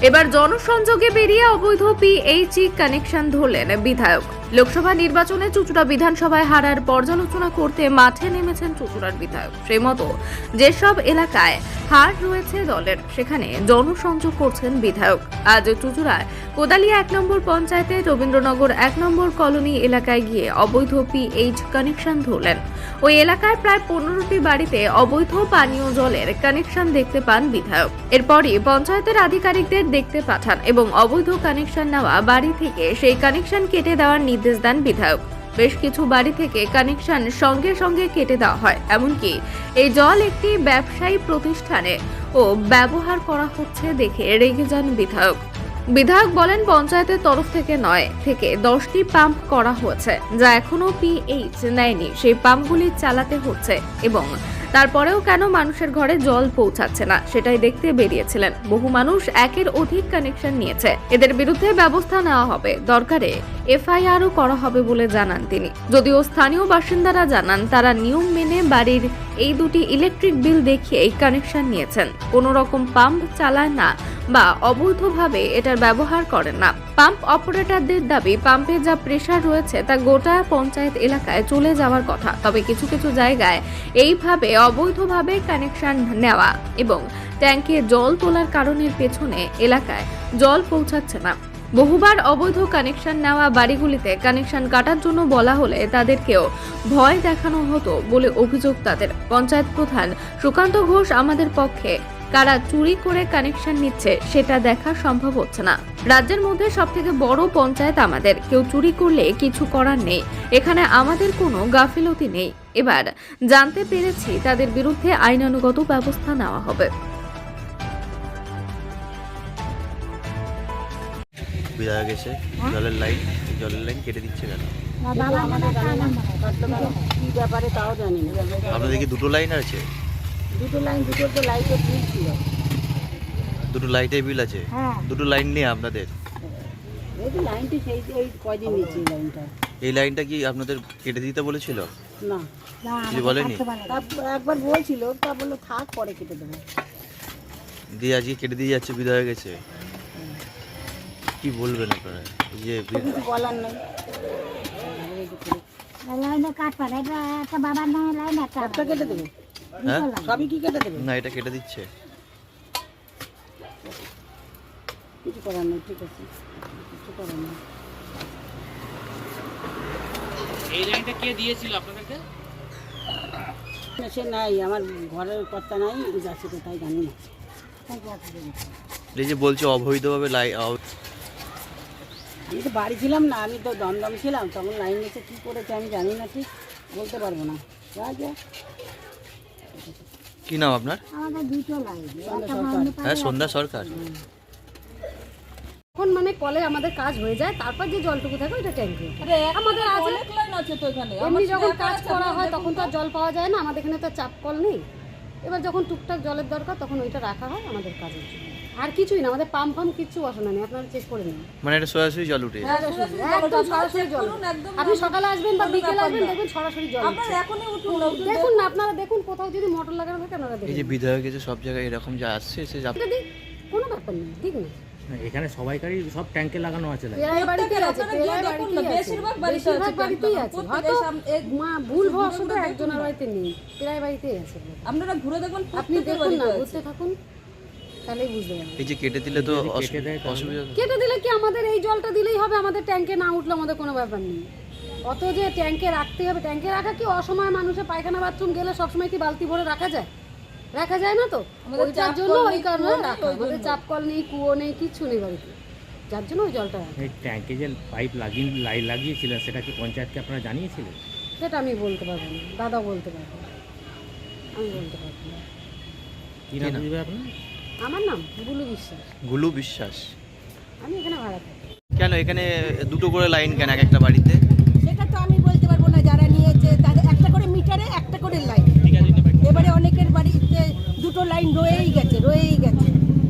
এবার জনসংযোগে বেরিয়ে অবৈধ পিএইচই কানেকশন ধরলেন বিধায়ক। লোকসভা নির্বাচনে চুঁচুড়া বিধানসভায় হারার পর্যালোচনা করতে মাঠে নেমেছেন চুঁচুড়ার বিধায়ক। সেই মতো যেসব এলাকায় হার রয়েছে দলের, সেখানে জনসংযোগ করছেন বিধায়ক। আজ চুঁচুড়ার কোদালিয়া 1 নম্বর পঞ্চায়েতে রবীন্দ্রনগর 1 নম্বর কলোনি এলাকায় গিয়ে অবৈধ পিএইচ কানেকশন ধরলেন। ওই এলাকায় প্রায় 15টি বাড়িতে অবৈধ পানীয় জলের কানেকশন দেখতে পান বিধায়ক। এরপরই পঞ্চায়েতের আধিকারিকদের দেখতে পাঠান এবং অবৈধ কানেকশন নেওয়া বাড়ি থেকে সেই কানেকশন কেটে দেওয়ার নির্দেশ দেন বিধায়ক। বেশ কিছু বাড়ি থেকে কানেকশন সঙ্গে সঙ্গে কেটে দেওয়া হয়। এমনকি এই জল একটি ব্যবসায়ী প্রতিষ্ঠানে ও ব্যবহার করা হচ্ছে দেখে রেগে যান বিধায়ক। বিধায়ক বলেন, পঞ্চায়েতের তরফ থেকে 9 থেকে 10টি পাম্প করা হয়েছে, যা এখনো পিএইচ নেয়নি। সেই পাম্পগুলি চালাতে হচ্ছে এবং তারপরেও কেন মানুষের ঘরে জল পৌঁছাচ্ছে না সেটাই দেখতে বেরিয়েছিলেন। বহু মানুষ একের অধিক কানেকশন নিয়েছে, এদের বিরুদ্ধে ব্যবস্থা নেওয়া হবে, দরকারে এফআইআরও করা হবে বলে জানান তিনি। যদিও স্থানীয় বাসিন্দারা জানান তারা নিয়ম মেনে বাড়ির এই দুটি ইলেকট্রিক বিল দেখিয়ে এই কানেকশন নিয়েছেন, কোনো রকম পাম্প চালায় না বা অবৈধভাবে এটার ব্যবহার করেন না। পাম্প অপারেটরদের দাবি, পাম্পে যা প্রেসার রয়েছে তা গোটা পঞ্চায়েত এলাকায় চলে যাওয়ার কথা। তবে কিছু কিছু জায়গায় এইভাবে অবৈধভাবে কানেকশন নেওয়া এবং ট্যাঙ্কে জল তোলার কারণের পেছনে এলাকায় জল পৌঁছাচ্ছে না। বহুবার অবৈধ কানেকশন নেওয়া বাড়িগুলিতে কানেকশন কাটার জন্য বলা হলে তাদেরকেও ভয় দেখানো হতো বলে অভিযোগ তাদের। পঞ্চায়েত প্রধান সুকান্ত ঘোষ, আমাদের পক্ষে কারা চুরি করে কানেকশন নিচ্ছে সেটা দেখা সম্ভব হচ্ছে না। রাজ্যের মধ্যে সবথেকে বড় পঞ্চায়েত আমাদের, কেউ চুরি করলে কিছু করার নেই, এখানে আমাদের কোনো গাফিলতি নেই। এবার জানতে পেরেছি তাদের বিরুদ্ধে আইনানুগত ব্যবস্থা নেওয়া হবে। বিধায়ক এসে জলের লাইন কেটে দিচ্ছে কেন? কি ব্যাপারে তাও জানি না। আপনাদের কি দুটো লাইন আছে? দুটো তো লাইটের বিল ছিল। দুটো লাইটের বিল আছে? হ্যাঁ। দুটো লাইন নিয়ে আপনাদের এই যে লাইনটি এই কয়দিন নিয়েছি লাইনটা। এই লাইনটা কি আপনাদের কেটে দিতে বলেছিল? না, কিছু বলেনি? একবার বলছিল, তা বললো থাক, পরে কেটে দেবো। দিয়ে আজকে কেটে দিয়ে যাচ্ছে বিধায়ক এসে, কি বলবেন আপনারা? এই যে কিছু বলার নেই। একটা কেটে দেবো। হ্যাঁ, সবই কি কেটে দেবো? না এটা কেটে দিচ্ছে। কিছু করার নেই, ঠিক আছে, কিছু করার নেই। এই লাইনটা কে দিয়েছিল আপনাদেরকে? সে নাই, আমার ঘরের কর্তা নাই, যাচ্ছে কোথায় জানি না। এই যে বলছে অবৈধভাবে আমি তো বাড়ি ছিলাম না, আমি তো দমদম ছিলাম, তখন লাইন এসে কী করেছে আমি জানি না, ঠিক বলতে পারবো না। কি নাম আপনার? আমাদের দুটো লাইন। হ্যাঁ, সন্ধ্যা সরকার। এখন মানে কলে আমাদের কাজ হয়ে যায়, তারপর যে জলটুকু থাকে ওইটা ট্যাঙ্কে আমাদের আছে তো এখানে। এমনি যখন কাজ করা হয় তখন তো আর জল পাওয়া যায় না, আমাদের এখানে তো চাপ কল নেই। এবার যখন টুকটাক জলের দরকার তখন ওইটা রাখা হয় আমাদের কাজের জন্য। আর কিছুই না, আমাদের পাম্প কিচ্ছু বসানো নেই, আপনারা চেক করে নিন। মানে এটা সরাসরি জল উঠে? একদম সরাসরি জল। আপনি সকালে আসবেন বা বিকেলে আসবেন, দেখবেন সরাসরি জল। দেখুন না, আপনারা দেখুন, কোথাও যদি মোটর লাগানো থাকে আপনারা এই যে দেখুন। বিধায়ক এসে সব জায়গায় এরকম যা আসছে সে কোনো ব্যাপার নেই, ঠিক না? এখানে সবাইকারই সব ট্যাঙ্কে লাগানো আছে লাইন। প্রায় বাড়িতেই আছে, প্রায় বেশিরভাগ বাড়িতেই আছে। হয়তো ভুল হওয়ার শুধু একজনের বাড়িতে নেই, প্রায় বাড়িতেই আছে। আপনারা ঘুরে দেখুন, আপনি দেখুন না, ঘুরতে থাকুন, তাহলেই বুঝতে পারবেন। এই যে কেটে দিলে তো অসুবিধা। কেটে দিলে কি, আমাদের এই জলটা দিলেই হবে, আমাদের ট্যাঙ্কে না উঠলে আমাদের কোনো ব্যাপার নেই। অত যে ট্যাঙ্কে রাখতে হবে, ট্যাঙ্কে রাখা কি অসময় মানুষের পায়খানা বাথরুম গেলে সবসময় কি বালতি ভরে রাখা যায়? রাখা যায় না তো, ওইটার জন্য ওই কারণে রাখা। আমাদের চাপ কল নেই, কুয়ো নেই, কিচ্ছু নেই বাড়িতে, যার জন্য ওই জলটা রাখা। এই ট্যাঙ্কে যে পাইপ লাগিয়েছিলেন সেটা কি পঞ্চায়েতকে আপনারা জানিয়েছিলেন? সেটা আমি বলতে পারবো না, দাদা বলতে পারবো না, আমি বলতে পারবো না। কি নাম বুঝবে আপনার? আমার নাম গুলু বিশ্বাস। গুলু বিশ্বাস। আমি এখানে ভাড়া থাকি। কেন এখানে দুটো করে লাইন কেন এক একটা বাড়িতে? সেটা তো আমি বলতে পারবো না। যারা নিয়েছে তাদের একটা করে মিটারে একটা করে লাইন। এবারে অনেকের বাড়িতে দুটো লাইন রয়েই গেছে।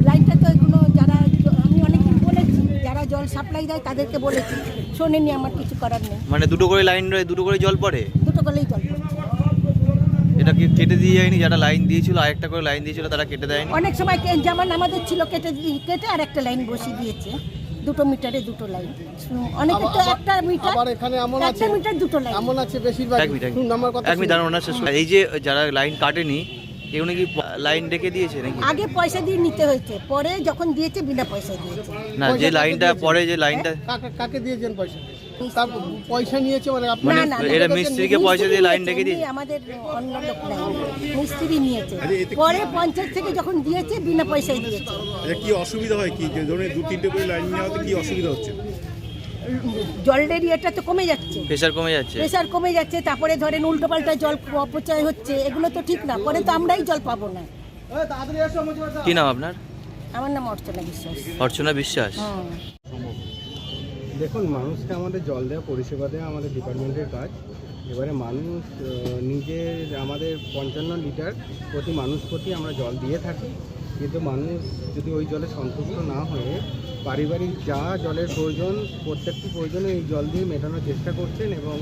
লাইনটা তো এগুলো যারা, আমি অনেকদিন বলেছি, যারা জল সাপ্লাই দেয় তাদেরকে বলেছি, শোনেনি, আমার কিছু করার নেই। মানে দুটো করে লাইন রয়ে দুটো করে জল পড়ে? দুটো করেই জল পড়ছে। এটা কি কেটে দিয়ে যায়নি? যারা লাইন দিয়েছিল, আরেকটা করে লাইন দিয়েছিল, তারা কেটে দেয়নি? অনেক সময় যেমন আমাদের ছিল কেটে আর একটা লাইন বসিয়ে দিয়েছে, 2 মিটারে 2 লাইন। অনেকে তো একটা মিটার, আবার এখানে এমন আছে, একটা মিটার 2 লাইন। এমন আছে বেশিরভাগ। এক মিনিট, শুনুন আমার কথা। এক মিনিট দাঁড়ান, ওনার শেষ করুন। এই যে যারা লাইন কাটেনি, কেউ নাকি লাইন ডেকে দিয়েছে নাকি? আগে পয়সা দিয়ে নিতে হয়েছে, পরে যখন দিয়েছে বিনা পয়সা দিয়েছে। না, যে লাইনটা পরে যে লাইনটা কাকে দিয়েছেন পয়সা? তার পয়সা নিয়েছে মানে আপনি? না না, এরা মিস্ত্রিকে পয়সা দিয়ে লাইন ডেকে দিয়েছে? আমাদের অন্য লোক নাই, মিস্ত্রি নিয়েছে, পরে পঞ্চায়েত থেকে যখন দিয়েছে বিনা পয়সায় দিয়েছে। এটা কি অসুবিধা হয় কি, যে ধরনের 2-3টে করে লাইন নেওয়াতে কি অসুবিধা হচ্ছে? জলের ইয়েটা তো কমে যাচ্ছে, প্রেসার কমে যাচ্ছে। প্রেসার কমে যাচ্ছে, তারপরে ধরেন উল্টোপাল্টা জল অপচয় হচ্ছে, এগুলো তো ঠিক না, পরে তো আমরাই জল পাবো না। কি নাম আপনার? আমার নাম অর্চনা বিশ্বাস। অর্চনা বিশ্বাস। হুম। দেখুন, মানুষকে আমাদের জল দেওয়া, পরিষেবা দেওয়া আমাদের ডিপার্টমেন্টের কাজ। এবারে মানুষ নিজের, আমাদের 55 লিটার প্রতি মানুষ প্রতি আমরা জল দিয়ে থাকি, কিন্তু মানুষ যদি ওই জলে সন্তুষ্ট না হয়ে পারিবারিক যা জলের প্রয়োজন, প্রত্যেকটি প্রয়োজনে এই জল দিয়ে মেটানোর চেষ্টা করছেন এবং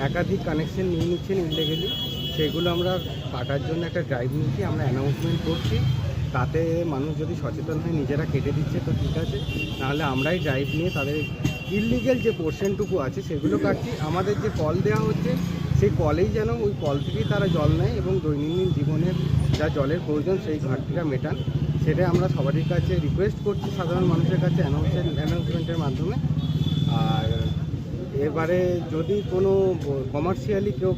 একাধিক কানেকশন নিয়ে নিচ্ছেন ইনলিগালি। সেগুলো আমরা কাটার জন্য একটা ড্রাইভ নিচ্ছি, আমরা অ্যানাউন্সমেন্ট করছি। তাতে মানুষ যদি সচেতন হয়ে নিজেরা কেটে দিচ্ছে তো ঠিক আছে, নাহলে আমরাই ড্রাইভ নিয়ে তাদের ইললিগেল যে পোর্শনটুকু আছে সেগুলো কাটছি। আমাদের যে কল দেওয়া হচ্ছে সেই কলেই যেন ওই কল থেকেই তারা জল নেয় এবং দৈনন্দিন জীবনের যা জলের প্রয়োজন সেই ঘাটতিটা মেটান, সেটা আমরা সবারই কাছে রিকোয়েস্ট করছি, সাধারণ মানুষের কাছে অ্যানাউন্সমেন্টের মাধ্যমে। আর এবারে যদি কোনো কমার্শিয়ালি কেউ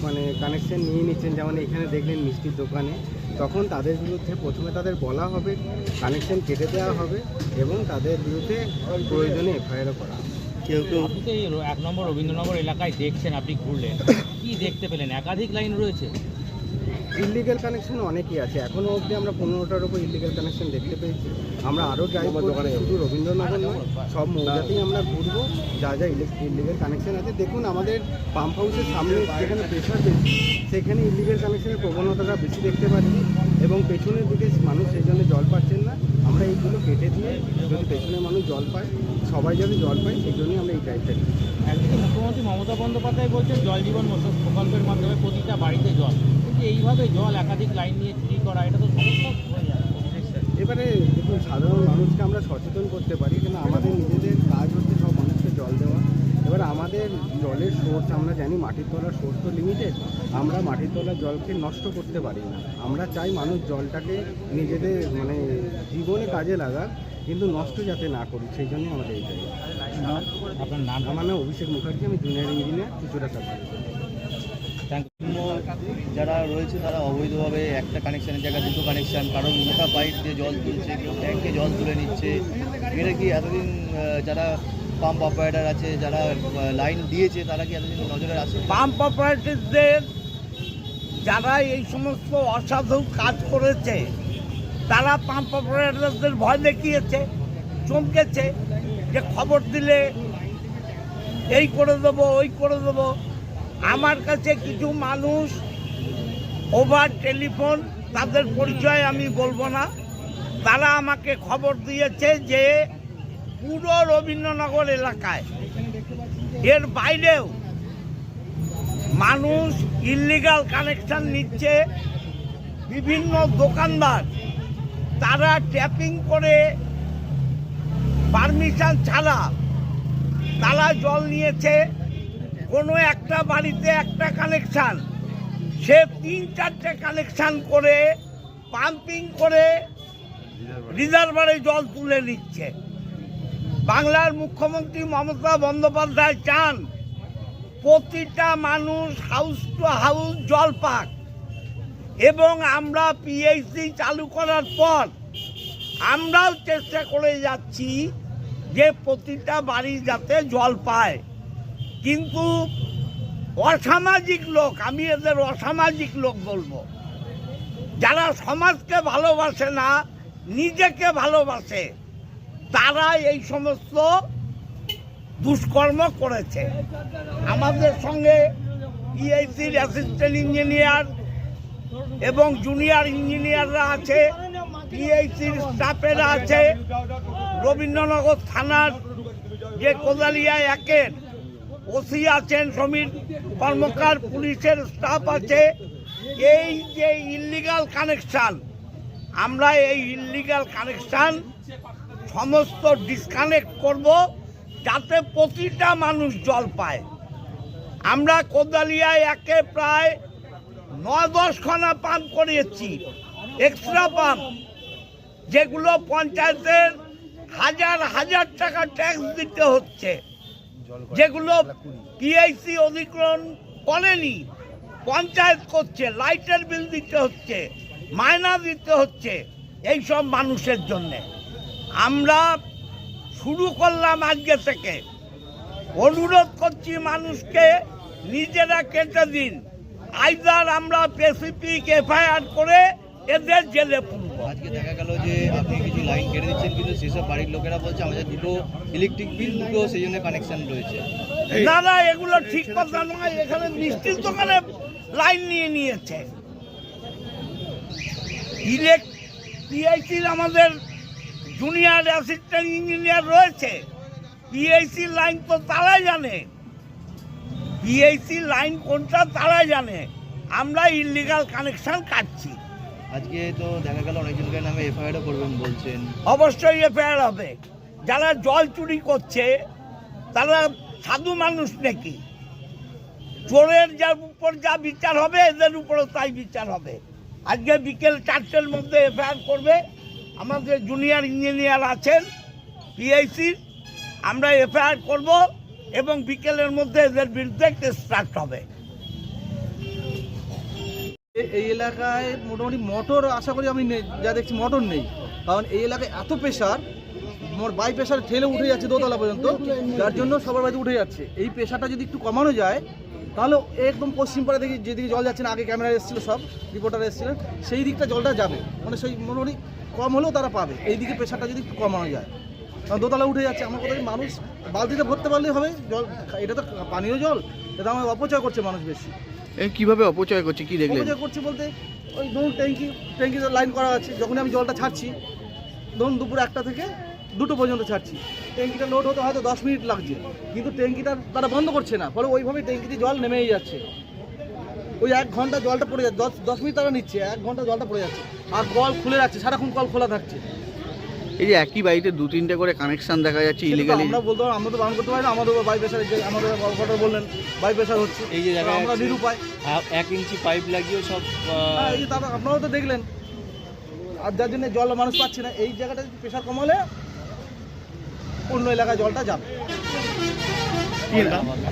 মানে কানেকশন নিয়ে নিচ্ছেন, যেমন এখানে দেখলেন মিষ্টির দোকানে, তখন তাদের বিরুদ্ধে প্রথমে তাদের বলা হবে, কানেকশন কেটে দেওয়া হবে এবং তাদের বিরুদ্ধে প্রয়োজনে এফআইআরও করা হবে। কেউ কেউ আপনি তো এই 1 নম্বর রবীন্দ্রনগর এলাকায় দেখছেন, আপনি ঘুরলেন, কি দেখতে পেলেন? একাধিক লাইন রয়েছে। ইললিগেল কানেকশন অনেকই আছে, এখনও অবধি আমরা 15টার উপর ইললিগেল কানেকশন দেখতে পেয়েছি। আমরা আরও ড্রাইভ করবো, শুধু রবীন্দ্রনগর নয়, সব মৌজাতেই আমরা ঘুরবো যা যা ইললিগেল কানেকশন আছে। দেখুন, আমাদের পাম্প হাউসের সামনে যেখানে প্রেশার বেশি সেখানে ইললিগেল কানেকশনের প্রবণতাটা বেশি দেখতে পাচ্ছি এবং পেছনের দিকে মানুষ সেই জন্য জল পাচ্ছেন না। আমরা এইগুলো কেটে দিয়ে যদি পেছনে মানুষ জল পায়, সবাই যাতে জল পায়, সেই জন্যই আমরা এই ড্রাইভটা নিই। একদিকে মুখ্যমন্ত্রী মমতা বন্দ্যোপাধ্যায় বলছেন জল জীবন প্রকল্পের মাধ্যমে প্রতিটা বাড়িতে জল, কিন্তু এইভাবে জল একাধিক লাইন নিয়ে চুরি করা, এটা তো সমস্যা হয়ে যাবে। এবারে দেখুন, সাধারণ মানুষকে আমরা সচেতন করতে পারি, কিন্তু আমাদের নিজেদের কাজ হচ্ছে সব মানুষকে জল দেওয়া। এবার আমাদের জলের সোর্স আমরা জানি, মাটির তলার সোর্স তো লিমিটেড, আমরা মাটির তলার জলকে নষ্ট করতে পারি না। আমরা চাই মানুষ জলটাকে নিজেদের মানে জীবনে কাজে লাগাক, কিন্তু নষ্ট যাতে না করি, সেই জন্যই আমাদের এই চাই। আপনার নাম? আমার নাম অভিষেক মুখার্জি, আমি জুনিয়র ইঞ্জিনিয়ার, চুচুড়া সার্ভিস। যারা রয়েছে তারা অবৈধভাবে একটা কানেকশনের জায়গায় 2টো কানেকশন, কারণ মোটা পাইপ দিয়ে জল তুলছে, কেউ ট্যাঙ্কে জল তুলে নিচ্ছে। এটা কি এতদিন যারা পাম্প অপারেটর আছে, যারা লাইন দিয়েছে, তারা কি এতদিন নজরে আসে? পাম্প অপারেটরদের যারা এই সমস্ত অসাধু কাজ করেছে, তারা পাম্প অপারেটরদের ভয় দেখিয়েছে, চমকেছে যে খবর দিলে এই করে দেবো, ওই করে দেবো। আমার কাছে কিছু মানুষ ওভার টেলিফোন, তাদের পরিচয় আমি বলবো না, তারা আমাকে খবর দিয়েছে যে পুরো রবীন্দ্রনগর এলাকায়, এর বাইরেও মানুষ ইললিগাল কানেকশন নিচ্ছে। বিভিন্ন দোকানদার তারা ট্যাপিং করে পারমিশন ছাড়া তারা জল নিয়েছে। কোনো একটা বাড়িতে একটা কানেকশান, সে 3-4টে কানেকশান করে পাম্পিং করে রিজার্ভারে জল তুলে নিচ্ছে। বাংলার মুখ্যমন্ত্রী মমতা বন্দ্যোপাধ্যায় চান প্রতিটা মানুষ হাউস টু হাউস জল পাক, এবং আমরা পিএইচসি চালু করার পর আমরাও চেষ্টা করে যাচ্ছি যে প্রতিটা বাড়ি যাতে জল পায়। কিন্তু অসামাজিক লোক, আমি এদের অসামাজিক লোক বলবো, যারা সমাজকে ভালোবাসে না, নিজেকে ভালোবাসে, তারা এই সমস্ত দুষ্কর্ম করেছে। আমাদের সঙ্গে পিএইচসির অ্যাসিস্ট্যান্ট ইঞ্জিনিয়ার এবং জুনিয়র ইঞ্জিনিয়াররা আছে, পিএইচসির স্টাফেরা আছে, রবীন্দ্রনগর থানার যে কোদালিয়া 1-এর ওসি আছেন, সমীর কর্মকার, পুলিশের স্টাফ আছে, এই যে ইল্লিগাল কানেকশান, আমরা এই ইল্লিগাল কানেকশান সমস্ত ডিসকানেক্ট করব যাতে প্রতিটা মানুষ জল পায়। আমরা কোদালিয়ায় একে প্রায় 9-10 খানা পাম্প করিয়েছি, এক্সট্রা পাম্প, যেগুলো পঞ্চায়েতের হাজার হাজার টাকা ট্যাক্স দিতে হচ্ছে, যেগুলো পিআইসি অধিগ্রহণ করেনি, পঞ্চায়েত করছে, লাইটের বিল দিতে হচ্ছে, মায়না দিতে হচ্ছে এই সব মানুষের জন্যে। আমরা শুরু করলাম আজকে থেকে, অনুরোধ করছি মানুষকে নিজেরা কেটে দিন, আইদার আমরা স্পেসিফিক এফআইআর করে এদের জেলে পুরবো। আজকে দেখা গেল যে আপনি কিছু লাইন কেটে দিচ্ছেন, কিন্তু সেসব বাড়ির লোকেরা বলছে আমাদের দুটো ইলেকট্রিক বিল, দুটো সেই জন্য কানেকশন রয়েছে। না না, এগুলো ঠিক কথা নয়। এখানে মিষ্টির দোকানে লাইন নিয়ে নিয়েছে। পিআইসির আমাদের জুনিয়র অ্যাসিস্ট্যান্ট ইঞ্জিনিয়ার রয়েছে, পিআইসি লাইন তো তারাই জানে, পিআইসি লাইন কোনটা তারাই জানে। আমরা ইল্লিগাল কানেকশন কাটছি। আজকে তো দেখা গেল অনেকজনকে নামে এফআইআরও করবেন বলছেন। অবশ্যই এফআইআর হবে। যারা জল চুরি করছে তারা সাধু মানুষ নাকি? চোরের যার উপর যা বিচার হবে এদের উপরও তাই বিচার হবে। আজকে বিকেল 4টের মধ্যে এফআইআর করবে আমাদের জুনিয়র ইঞ্জিনিয়ার আছেন পিআইসির, আমরা এফআইআর করব এবং বিকেলের মধ্যে এদের বিরুদ্ধে কেস স্টার্ট হবে। এই এলাকায় মোটামুটি মোটর আশা করি আমি যা দেখছি মোটর নেই, কারণ এই এলাকায় এত প্রেশার, বাই প্রেশার ঠেলে উঠে যাচ্ছে দোতলা পর্যন্ত, যার জন্য সবার বাড়িতে উঠে যাচ্ছে। এই প্রেশারটা যদি একটু কমানো যায় তাহলে একদম পশ্চিম পাড়া দেখি যেদিকে জল যাচ্ছে না, আগে ক্যামেরা এসেছিলো, সব রিপোর্টার এসেছিলেন, সেই দিকটা জলটা যাবে, মানে সেই মোটামুটি কম হলেও তারা পাবে। এই দিকে প্রেশারটা যদি একটু কমানো যায়, কারণ দোতলা উঠে যাচ্ছে। আমার কথা মানুষ বালতিতে ভরতে পারলেই হবে জল, এটা তো পানীয় জল, এটা আমার অপচয় করছে মানুষ বেশি। কিভাবে অপচয় করছে, কি দেখলেন? অপচয় করছে বলতে ওই ধরুন ট্যাঙ্কিতে লাইন করা আছে, যখন আমি জলটা ছাড়ছি ধরুন দুপুর 1টা থেকে 2টো পর্যন্ত ছাড়ছি, ট্যাঙ্কিটা লোড হতে হয়তো 10 মিনিট লাগছে, কিন্তু ট্যাঙ্কিটা তারা বন্ধ করছে না, ফলে ওইভাবে ট্যাঙ্কিতে জল নেমেই যাচ্ছে। ওই 1 ঘন্টা জলটা পড়ে যাচ্ছে, 10 মিনিট তারা নিচ্ছে, 1 ঘন্টা জলটা পড়ে যাচ্ছে, আর কল খুলে যাচ্ছে, সারাক্ষণ কল খোলা থাকছে। এই যে একই বাড়িতে 2-3টে করে কানেকশন দেখা যাচ্ছে ইলিগালি, আমরা বলতে পারবো, আমরা তো বারণ করতে পারি না, আমাদের বাই প্রেশার, আমাদের অপারেটর বললেন বাই প্রেশার হচ্ছে, এই যে জায়গায় আমরা নিরুপায় 1 ইঞ্চি পাইপ লাগিয়েও সব, এই যে তারা আপনারাও তো দেখলেন, আর যার জন্য জল মানুষ পাচ্ছে না। এই জায়গাটা প্রেশার কমালে অন্য এলাকায় জলটা যাবে।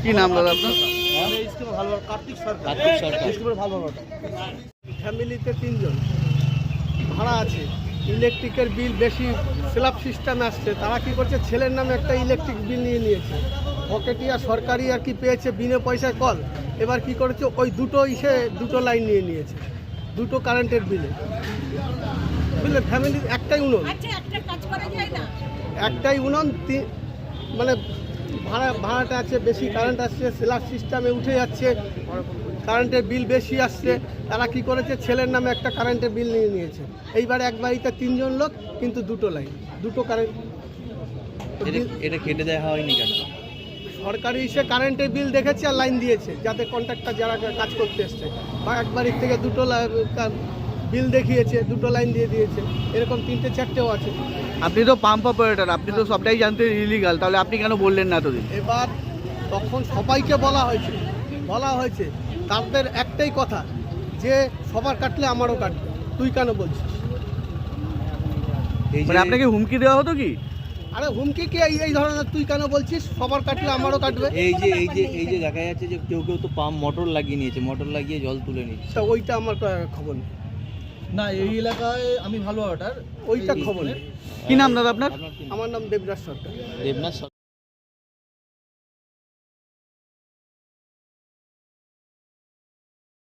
কি নাম দাদা আপনার? ভালো কার্তিক সরকার, ভালো ফ্যামিলিতে 3 জন ভাড়া আছে, ইলেকট্রিকের বিল বেশি, স্ল্যাব সিস্টেম আসছে, তারা কি করছে ছেলের নামে একটা ইলেকট্রিক বিল নিয়ে নিয়েছে, পকেটিয়া সরকারি আর কি পেয়েছে বিনা পয়সায় কল, এবার কি করেছে ওই দুটো লাইন নিয়ে নিয়েছে, 2টো কারেন্টের বিলে, বুঝলে? ফ্যামিলির একটাই উনুন, একটাই উনুন, মানে ভাড়াটা আছে বেশি, কারেন্ট আসছে, স্ল্যাব সিস্টেমে উঠে যাচ্ছে, কারেন্টের বিল বেশি আসছে, তারা কি করেছে ছেলের নামে একটা কারেন্টের বিল নিয়ে নিয়েছে। এইবারে এক বাড়িতে 3 জন লোক, কিন্তু 2টো লাইন, 2টো কারেন্ট। এটা কেটে দেওয়া হয়নি কেন? সরকারি এসে কারেন্টের বিল দেখেছে আর লাইন দিয়েছে, যাতে কন্ট্রাক্টর যারা কাজ করতে এসছে, বা এক বাড়ির থেকে 2টো বিল দেখিয়েছে, 2টো লাইন দিয়ে দিয়েছে, এরকম 3টে-4টেও আছে। আপনি তো পাম্প অপারেটর, আপনি তো সবটাই জানতেন ইলিগাল, তাহলে আপনি কেন বললেন না এতদিন? এবার তখন সবাইকে বলা হয়েছে, তাদের একটাই কথা যে সবার কাটলে আমারও কাটবে, তুই কেন বলছিস? মানে আপনাকে হুমকি দেওয়া হতো কি? আরে হুমকি কি এই ধরনের, তুই কেন বলছিস সবার কাটলে আমারও কাটবে? এই যে দেখা যাচ্ছে যে কেউ তো পাম্প মোটর লাগিয়ে নিয়েছে, মোটর লাগিয়ে জল তুলে নিচ্ছে, তা ওইটা আমার খবর নেই। না, এই এলাকায় আমি ভালো অর্ডার, ওইটা খবর নেই। কি নাম দাদা আপনার? আমার নাম দেবরাজ সরকার। দেবনাথ।